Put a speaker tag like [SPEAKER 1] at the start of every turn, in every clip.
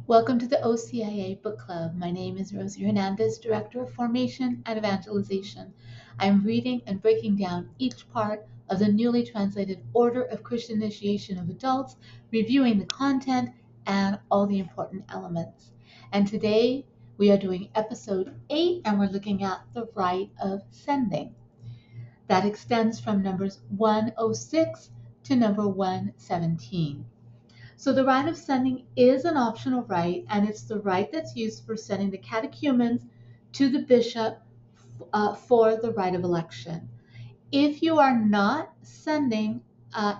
[SPEAKER 1] Welcome to the OCIA Book Club. My name is Rosie Hernandez, Director of Formation and Evangelization. I'm reading and breaking down each part of the newly translated Order of Christian Initiation of Adults, reviewing the content and all the important elements. And today we are doing episode 8 and we're looking at the Rite of Sending. That extends from numbers 106 to number 117. So the rite of sending is an optional rite, and it's the rite that's used for sending the catechumens to the bishop for the rite of election. If you are not sending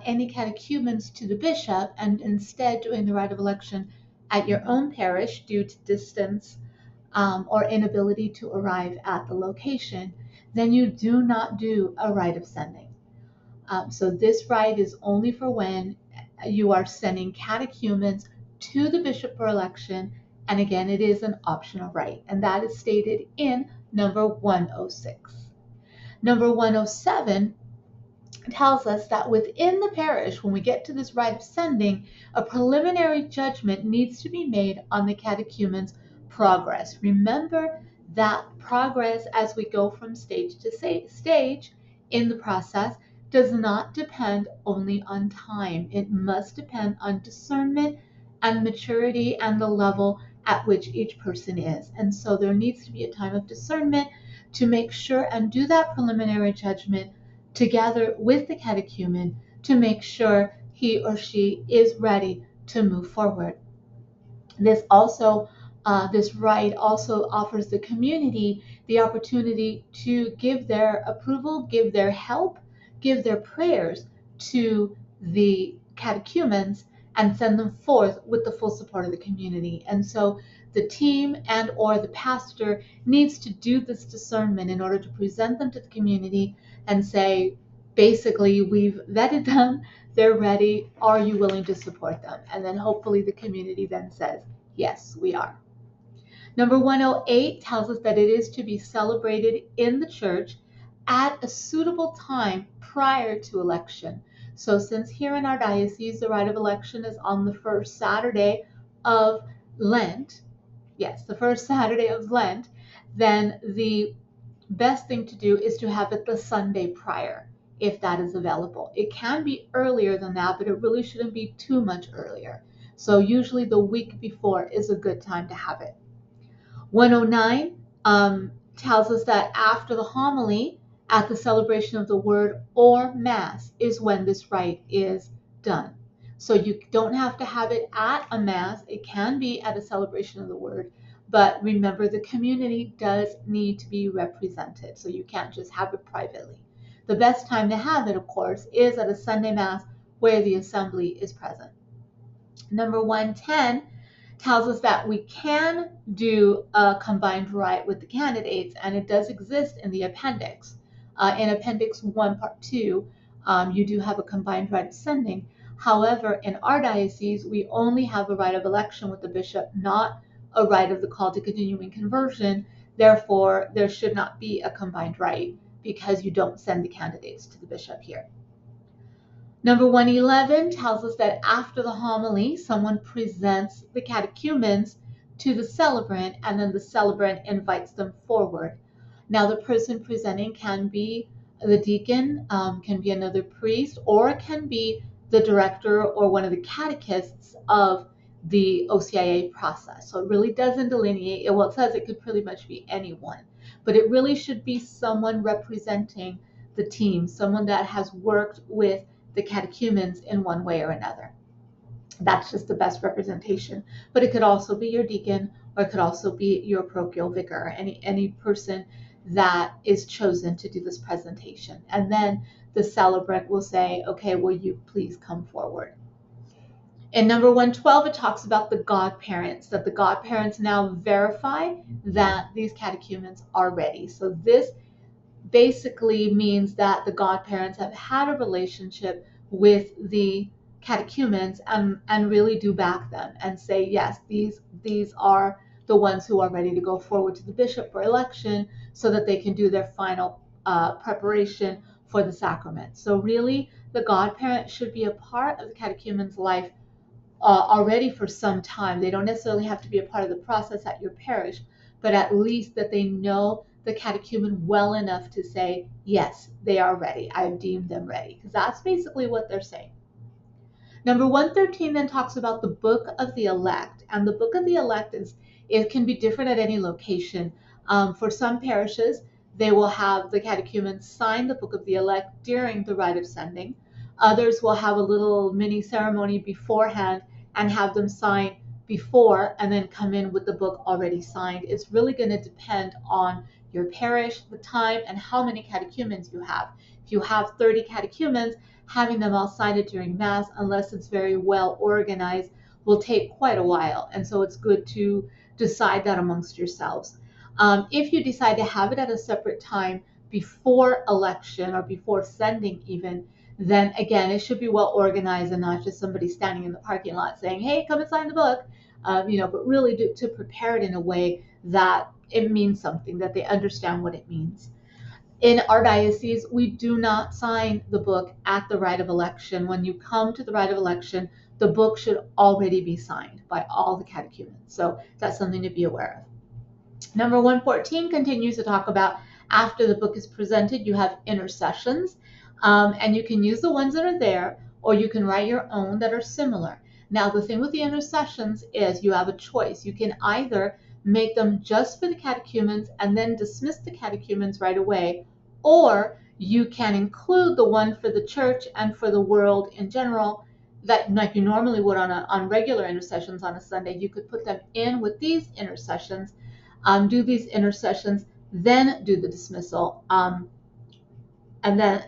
[SPEAKER 1] any catechumens to the bishop and instead doing the rite of election at your own parish due to distance or inability to arrive at the location, then you do not do a rite of sending. So this rite is only for when you are sending catechumens to the bishop for election. And again, it is an optional rite. And that is stated in number 106. Number 107 tells us that within the parish, when we get to this rite of sending, a preliminary judgment needs to be made on the catechumen's progress. Remember that progress as we go from stage to stage in the process does not depend only on time. It must depend on discernment and maturity and the level at which each person is. And so there needs to be a time of discernment to make sure and do that preliminary judgment together with the catechumen to make sure he or she is ready to move forward. This rite also offers the community the opportunity to give their approval, give their help, give their prayers to the catechumens and send them forth with the full support of the community. And so the team and or the pastor needs to do this discernment in order to present them to the community and say, basically, we've vetted them, they're ready, are you willing to support them? And then hopefully the community then says, yes, we are. Number 108 tells us that it is to be celebrated in the church at a suitable time prior to election. So since here in our diocese, the rite of election is on the first Saturday of Lent, yes, the first Saturday of Lent, then the best thing to do is to have it the Sunday prior, if that is available. It can be earlier than that, but it really shouldn't be too much earlier. So usually the week before is a good time to have it. 109 tells us that after the homily at the celebration of the word or mass is when this rite is done. So you don't have to have it at a mass. It can be at a celebration of the word. But remember, the community does need to be represented. So you can't just have it privately. The best time to have it, of course, is at a Sunday Mass where the assembly is present. Number 110 tells us that we can do a combined rite with the candidates, and it does exist in the appendix. In Appendix 1, Part 2, you do have a combined rite of sending. However, in our diocese, we only have a rite of election with the bishop, not a rite of the call to continuing conversion. Therefore, there should not be a combined rite because you don't send the candidates to the bishop here. Number 111 tells us that after the homily, someone presents the catechumens to the celebrant, and then the celebrant invites them forward. Now, the person presenting can be the deacon, can be another priest, or it can be the director or one of the catechists of the OCIA process. So it really doesn't delineate. Well, it says it could pretty much be anyone, but it really should be someone representing the team, someone that has worked with the catechumens in one way or another. That's just the best representation. But it could also be your deacon, or it could also be your parochial vicar, any person that is chosen to do this presentation. And then the celebrant will say, okay, will you please come forward? In number 112, it talks about the godparents, that the godparents now verify that these catechumens are ready. So this basically means that the godparents have had a relationship with the catechumens and really do back them and say, yes, these are the ones who are ready to go forward to the bishop for election so that they can do their final preparation for the sacrament. So really, the godparent should be a part of the catechumen's life already for some time. They don't necessarily have to be a part of the process at your parish, but at least that they know the catechumen well enough to say, yes, they are ready. I've deemed them ready, because that's basically what they're saying. Number 113 then talks about the book of the elect, and the book of the elect it can be different at any location. For some parishes, they will have the catechumens sign the book of the elect during the rite of sending. Others will have a little mini ceremony beforehand and have them sign before and then come in with the book already signed. It's really going to depend on your parish, the time, and how many catechumens you have. If you have 30 catechumens, having them all sign it during Mass, unless it's very well organized, will take quite a while. And so it's good to decide that amongst yourselves. If you decide to have it at a separate time before election or before sending even, then again, it should be well organized and not just somebody standing in the parking lot saying, hey, come and sign the book, but really to prepare it in a way that it means something, that they understand what it means. In our diocese, we do not sign the book at the rite of election. When you come to the rite of election, the book should already be signed by all the catechumens. So that's something to be aware of. Number 114 continues to talk about after the book is presented, you have intercessions, and you can use the ones that are there, or you can write your own that are similar. Now, the thing with the intercessions is you have a choice. You can either make them just for the catechumens and then dismiss the catechumens right away, or you can include the one for the church and for the world in general, that like you normally would on regular intercessions on a Sunday. You could put them in with these intercessions, do these intercessions, then do the dismissal, and then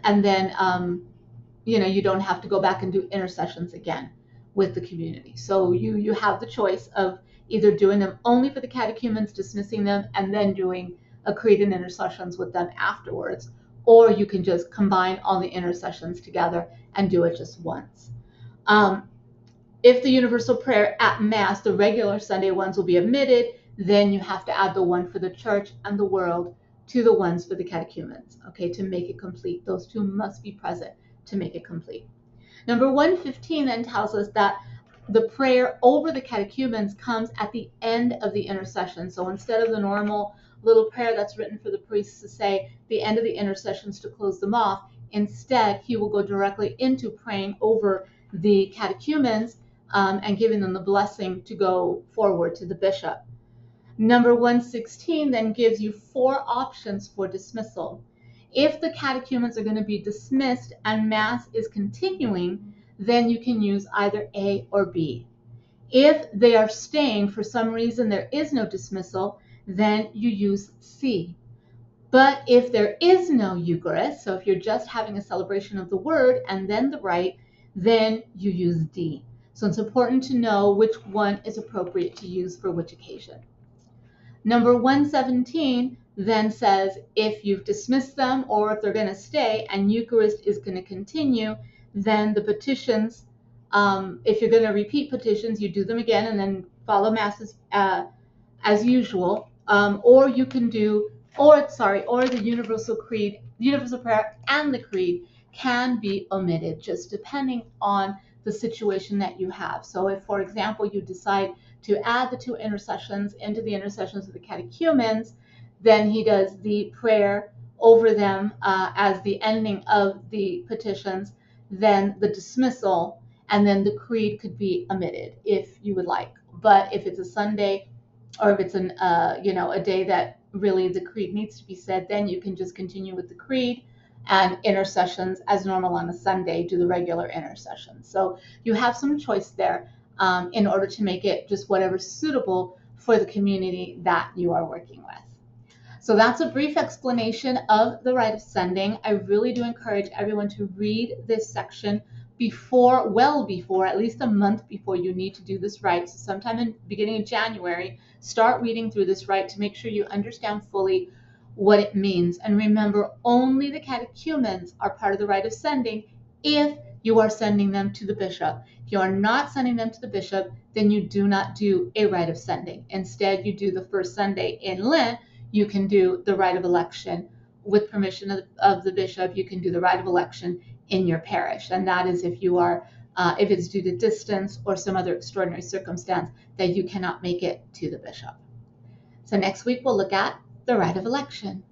[SPEAKER 1] you don't have to go back and do intercessions again with the community. So you have the choice of either doing them only for the catechumens, dismissing them, and then doing a creed and intercessions with them afterwards, or you can just combine all the intercessions together and do it just once. If the universal prayer at Mass, the regular Sunday ones, will be omitted, then you have to add the one for the church and the world to the ones for the catechumens, okay, to make it complete. Those two must be present to make it complete. Number 115 then tells us that the prayer over the catechumens comes at the end of the intercession. So instead of the normal little prayer that's written for the priests to say the end of the intercessions to close them off, instead he will go directly into praying over the catechumens and giving them the blessing to go forward to the bishop. Number 116 then gives you 4 options for dismissal. If the catechumens are going to be dismissed and Mass is continuing, then you can use either A or B. If they are staying, for some reason there is no dismissal, then you use C. But if there is no Eucharist, so if you're just having a celebration of the Word and then the rite, then you use D. So it's important to know which one is appropriate to use for which occasion. Number 117 then says if you've dismissed them or if they're going to stay and Eucharist is going to continue, then the petitions, if you're going to repeat petitions, you do them again and then follow Masses as usual. Or you can do, or the universal creed, the universal prayer and the creed can be omitted, just depending on the situation that you have. So if, for example, you decide to add the 2 intercessions into the intercessions of the catechumens, then he does the prayer over them as the ending of the petitions, then the dismissal, and then the creed could be omitted if you would like. But if it's a Sunday or if it's a day that really the creed needs to be said, then you can just continue with the creed and intercessions as normal on a Sunday, do the regular intercessions. So you have some choice there in order to make it just whatever's suitable for the community that you are working with. So that's a brief explanation of the Rite of Sending. I really do encourage everyone to read this section well before, at least a month before you need to do this rite. So sometime in the beginning of January, start reading through this rite to make sure you understand fully what it means. And remember, only the catechumens are part of the Rite of Sending if you are sending them to the bishop. If you are not sending them to the bishop, then you do not do a Rite of Sending. Instead, you do the first Sunday in Lent, you can do the Rite of Election. With permission of the bishop, you can do the Rite of Election in your parish. And that is if you are if it's due to distance or some other extraordinary circumstance that you cannot make it to the bishop. So next week we'll look at the rite of election.